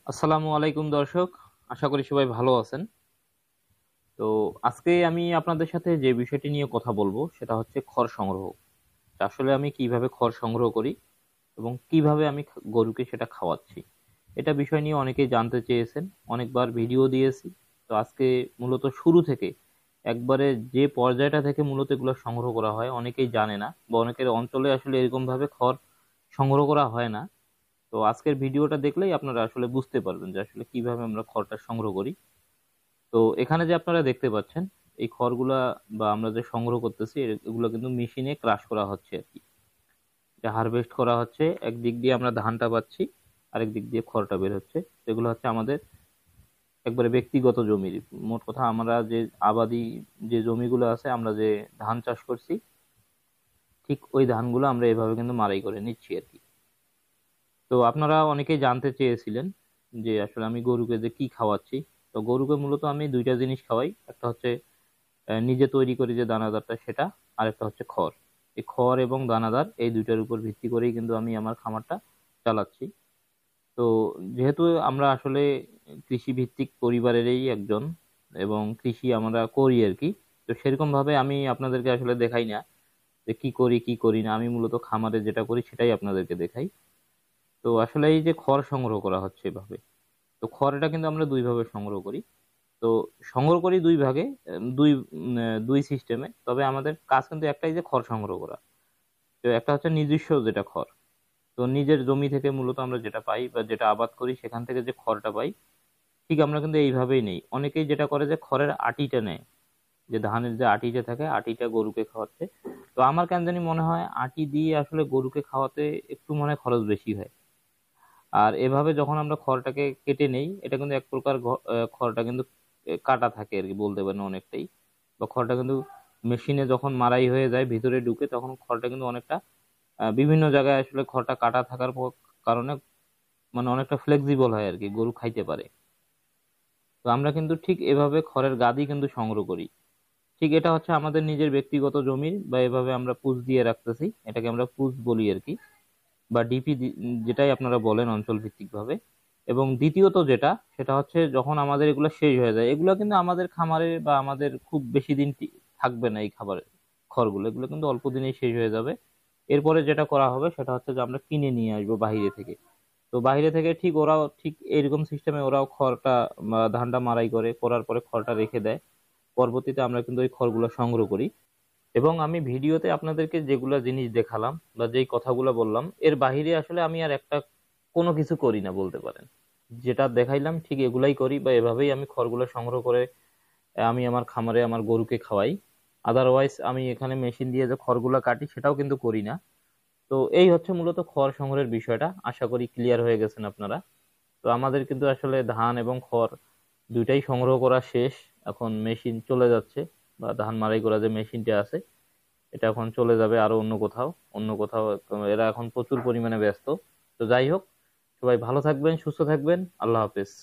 আসসালামু আলাইকুম দর্শক, আশা করি সবাই ভালো আছেন। তো আজকে আমি আপনাদের সাথে যে বিষয়টি নিয়ে কথা বলবো সেটা হচ্ছে খড় সংগ্রহ। আসলে আমি কিভাবে খড় সংগ্রহ করি এবং কিভাবে আমি গরুকে সেটা খাওয়াচ্ছি, এটা বিষয় নিয়ে অনেকেই জানতে চেয়েছেন, অনেকবার ভিডিও দিয়েছি। তো আজকে মূলত শুরু থেকে একবারে যে পর্যায়টা থেকে মূলত এগুলো সংগ্রহ করা হয় অনেকেই জানে না, বা অনেকের অঞ্চলে আসলে এরকম ভাবে খড় সংগ্রহ করা হয় না। তো আজকের ভিডিওটা দেখলেই আপনারা আসলে বুঝতে পারবেন যে আসলে কিভাবে আমরা খড়টা সংগ্রহ করি। তো এখানে যে আপনারা দেখতে পাচ্ছেন এই খড়গুলা বা আমরা যে সংগ্রহ করতেছি এগুলো কিন্তু মেশিনে ক্রাশ করা হচ্ছে আর কি, এটা হারভেস্ট করা হচ্ছে। একদিক দিয়ে আমরা ধানটা পাচ্ছি, আরেক দিক দিয়ে খড়টা বের হচ্ছে। এগুলো হচ্ছে আমাদের একবারে ব্যক্তিগত জমির, মোট কথা আমরা যে আবাদি যে জমিগুলো আছে, আমরা যে ধান চাষ করছি, ঠিক ওই ধানগুলো আমরা এভাবে কিন্তু মারাই করে নিচ্ছি আর কি। তো আপনারা অনেকেই জানতে চেয়েছিলেন যে আসলে আমি গরুকে যে কি খাওয়াচ্ছি। তো গরুকে মূলত আমি দুইটা জিনিস খাওয়াই, একটা হচ্ছে নিজে তৈরি করি যে দানাদারটা সেটা, আর একটা হচ্ছে খড়। এই খড় এবং দানাদার এই দুইটার উপর ভিত্তি করেই কিন্তু আমি আমার খামারটা চালাচ্ছি। তো যেহেতু আমরা আসলে কৃষি ভিত্তিক পরিবারেরই একজন এবং কৃষি আমরা করি আর কি, তো সেরকম ভাবে আমি আপনাদেরকে আসলে দেখাই না যে কি করি কি করি না, আমি মূলত খামারে যেটা করি সেটাই আপনাদেরকে দেখাই। তো আসলে এই যে খড় সংগ্রহ করা হচ্ছে এভাবে, তো খড়টা কিন্তু আমরা দুই ভাবে সংগ্রহ করি। তো সংগ্রহ করি দুই ভাগে, দুই সিস্টেমে, তবে আমাদের কাজ কিন্তু একটাই, যে খড় সংগ্রহ করা। তো একটা হচ্ছে নিজস্ব যেটা খড়, তো নিজের জমি থেকে মূলত আমরা যেটা পাই বা যেটা আবাদ করি সেখান থেকে যে খড়টা পাই, ঠিক আমরা কিন্তু এইভাবেই নেই। অনেকেই যেটা করে যে খড়ের আটিটা নেয়, যে ধানের যে আটিটা থাকে আটিটা গরুকে খাওয়াচ্ছে। তো আমার কেন জানি মনে হয় আটি দিয়ে আসলে গরুকে খাওয়াতে একটু মনে হয় খরচ বেশি হয়। আর এভাবে যখন আমরা খড়টাকে কেটে নেই, এটা কিন্তু এক প্রকার খড়টা কিন্তু কাটা থাকে আর কি, বলতে পারেন অনেকটাই। বা খড়টা কিন্তু মেশিনে যখন মারাই হয়ে যায় ভিতরে ঢুকে, তখন খড়টা কিন্তু অনেকটা বিভিন্ন জায়গায় আসলে খড়টা কাটা থাকার কারণে মানে অনেকটা ফ্লেক্সিবল হয় আর কি, গরু খাইতে পারে। তো আমরা কিন্তু ঠিক এভাবে খড়ের গাদি কিন্তু সংগ্রহ করি। ঠিক এটা হচ্ছে আমাদের নিজের ব্যক্তিগত জমির, বা এভাবে আমরা পুষ দিয়ে রাখতেছি, এটাকে আমরা পুষ বলি আর কি, বা ডিপি যেটাই আপনারা বলেন অঞ্চল ভিত্তিক ভাবে। এবং দ্বিতীয়ত যেটা, সেটা হচ্ছে যখন আমাদের এগুলো শেষ হয়ে যায়, এগুলো কিন্তু আমাদের খামারে বা আমাদের খুব বেশি দিন থাকবে না। এই খাবারের খড়গুলো এগুলো কিন্তু অল্প দিনেই শেষ হয়ে যাবে। এরপরে যেটা করা হবে সেটা হচ্ছে যে আমরা কিনে নিয়ে আসবো বাইরে থেকে। তো বাইরে থেকে ঠিক ওরাও ঠিক এরকম সিস্টেমে ওরাও খড়টা বা ধানটা মারাই করে, করার পরে খড়টা রেখে দেয়। পরবর্তীতে আমরা কিন্তু ওই খড়গুলো সংগ্রহ করি। এবং আমি ভিডিওতে আপনাদেরকে যেগুলা জিনিস দেখালাম বা যেই কথাগুলো বললাম, এর বাহিরে আসলে আমি আর একটা কোনো কিছু করি না বলতে পারেন। যেটা দেখাইলাম ঠিক এগুলাই করি, বা এভাবেই আমি খড়গুলো সংগ্রহ করে আমি আমার খামারে আমার গরুকে খাওয়াই। আদারওয়াইজ আমি এখানে মেশিন দিয়ে যে খড়গুলো কাটি সেটাও কিন্তু করি না। তো এই হচ্ছে মূলত খড় সংগ্রহের বিষয়টা, আশা করি ক্লিয়ার হয়ে গেছেন আপনারা। তো আমাদের কিন্তু আসলে ধান এবং খড় দুইটাই সংগ্রহ করা শেষ। এখন মেশিন চলে যাচ্ছে, বা ধান মাড়াই করা যে মেশিনটা আছে এটা এখন চলে যাবে আরো অন্য কোথাও, অন্য কোথাও। এরা এখন প্রচুর পরিমাণে ব্যস্ত। তো যাই হোক, সবাই ভালো থাকবেন, সুস্থ থাকবেন, আল্লাহ হাফেজ।